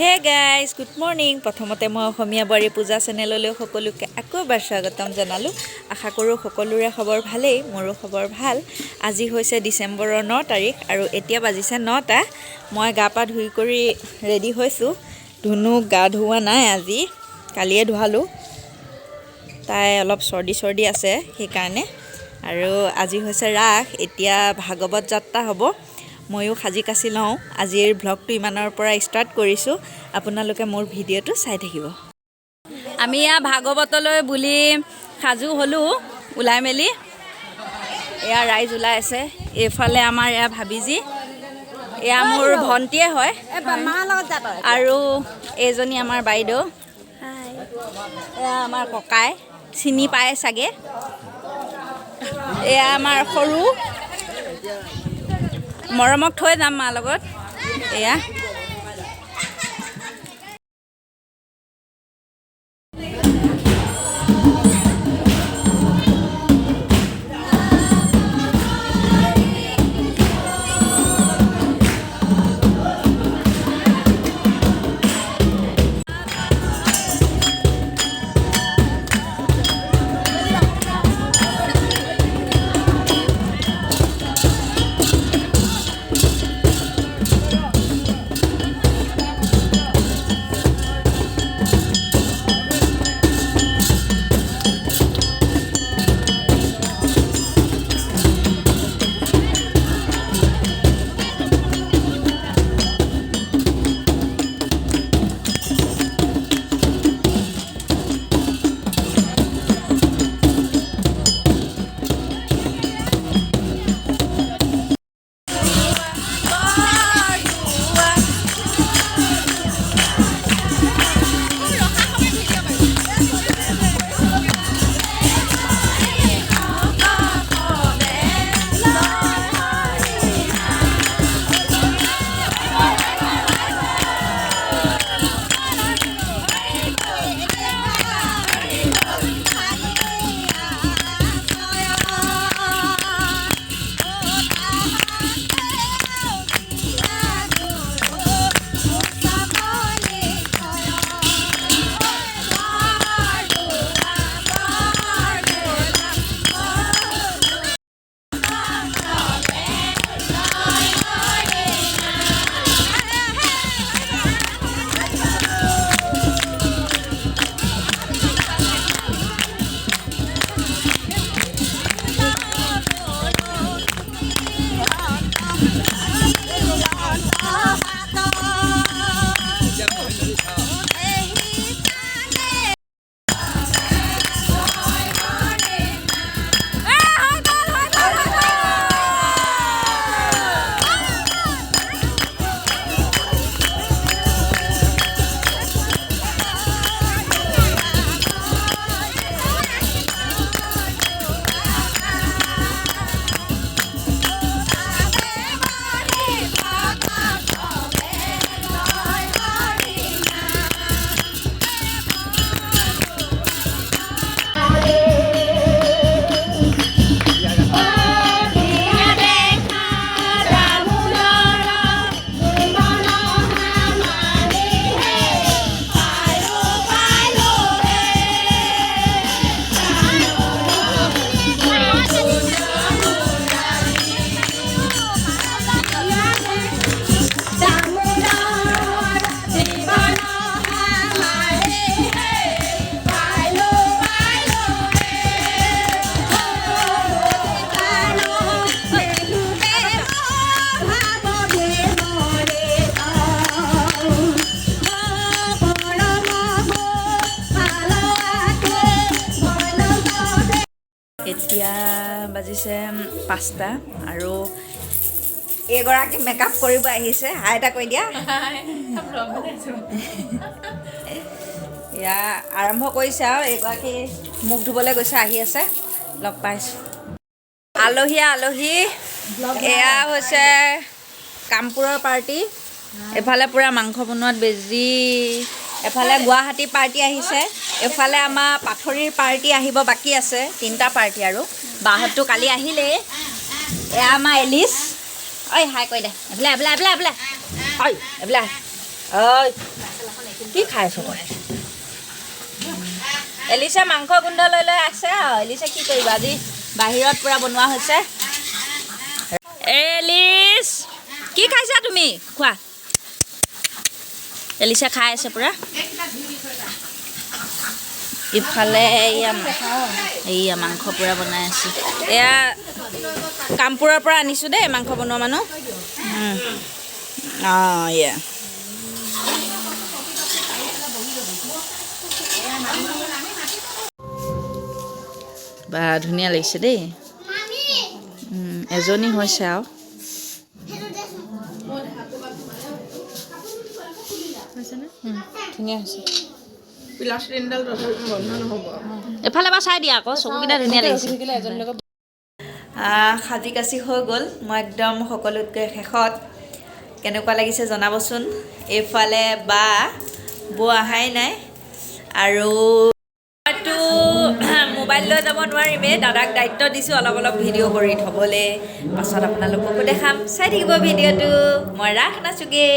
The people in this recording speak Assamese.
Hey guys good morning. প্ৰথমতে মই অসমীয়া বোৱাৰী পূজা চেনেললৈ সকলোকে আকৌ এবাৰ স্বাগতম জনালোঁ। আশা কৰোঁ সকলোৰে খবৰ ভালেই, মোৰো খবৰ ভাল। আজি হৈছে ডিচেম্বৰৰ 9 তাৰিখ আৰু এতিয়া বাজিছে 9টা। মই গা পা ধুই কৰি ৰেডি হৈছোঁ। ধুনুক গা ধুওৱা নাই আজি, কালিয়ে ধুৱালোঁ। তাই অলপ চৰ্দি আছে সেইকাৰণে। আৰু আজি হৈছে ৰাস, এতিয়া ভাগৱত যাত্ৰা হ'ব। ময়ো সাজি কাচি লওঁ। আজিৰ ভ্লগটো ইমানৰ পৰা ষ্টাৰ্ট কৰিছোঁ। আপোনালোকে মোৰ ভিডিঅ'টো চাই থাকিব। আমি এয়া ভাগৱতলৈ বুলি সাজু হ'লোঁ ওলাই মেলি। এয়া ৰাইজ ওলাই আছে। এইফালে আমাৰ এয়া ভাবিজি, এয়া মোৰ ভণ্টিয়ে হয় আৰু এইজনী আমাৰ বাইদেউ। এয়া আমাৰ ককাই, চিনি পায় চাগে। এয়া আমাৰ সৰু মৰমক থৈ যাম মাৰ লগত। এয়া এতিয়া বাজিছে 5টা আৰু এইগৰাকী মেকআপ কৰিব আহিছে। হাই এটা কৈ দিয়া। এয়া আৰম্ভ কৰিছে আৰু এইগৰাকী মুখ ধুবলৈ গৈছে, আহি আছে, লগ পাইছোঁ। আলহী এয়া হৈছে কামপুৰৰ পাৰ্টি। এফালে পূৰা মাংস বনোৱাত বেজি, এফালে গুৱাহাটী পাৰ্টি আহিছে, এফালে আমাৰ পাথৰীৰ পাৰ্টি আহিব বাকী আছে। 3টা পাৰ্টি আৰু বাহঁতটো কালি আহিলেই। এয়া আমাৰ এলিছ, ঐ হাই কৈ দে। এইফালে ঐ এইফালে। ঐ কি খাইছ তই এলিছে মাংস গোন্ধ লৈ লৈ আছে এলিছে কি কৰিবা আজি বাহিৰত পূৰা বনোৱা হৈছে এলিছ কি খাইছা তুমি খোৱা এলিছে খাই আছে পূৰা ইফালে এয়া মাংস পূৰা বনাই আছে এয়া কামপুৰৰ পৰা আনিছোঁ দেই মাংস বনোৱা মানুহ এয়া বা ধুনীয়া লাগিছে দেই এজনী হৈছে আৰু ধুনীয়া হৈছে এফালে এবাৰ চাই দিয়া আকৌ চকুকেইটা ধুনীয়া লাগিছে সাজি কাচি হৈ গ'ল মই একদম সকলোতকৈ শেষত কেনেকুৱা লাগিছে জনাবচোন এইফালে বা বৌ অহাই নাই আৰু মোবাইল লৈ যাব নোৱাৰিমেই দাদাক দায়িত্ব দিছোঁ অলপ অলপ ভিডিঅ' কৰি থ'বলৈ পাছত আপোনালোককো দেখাম চাই থাকিব ভিডিঅ'টো মই ৰাখ নাচোগে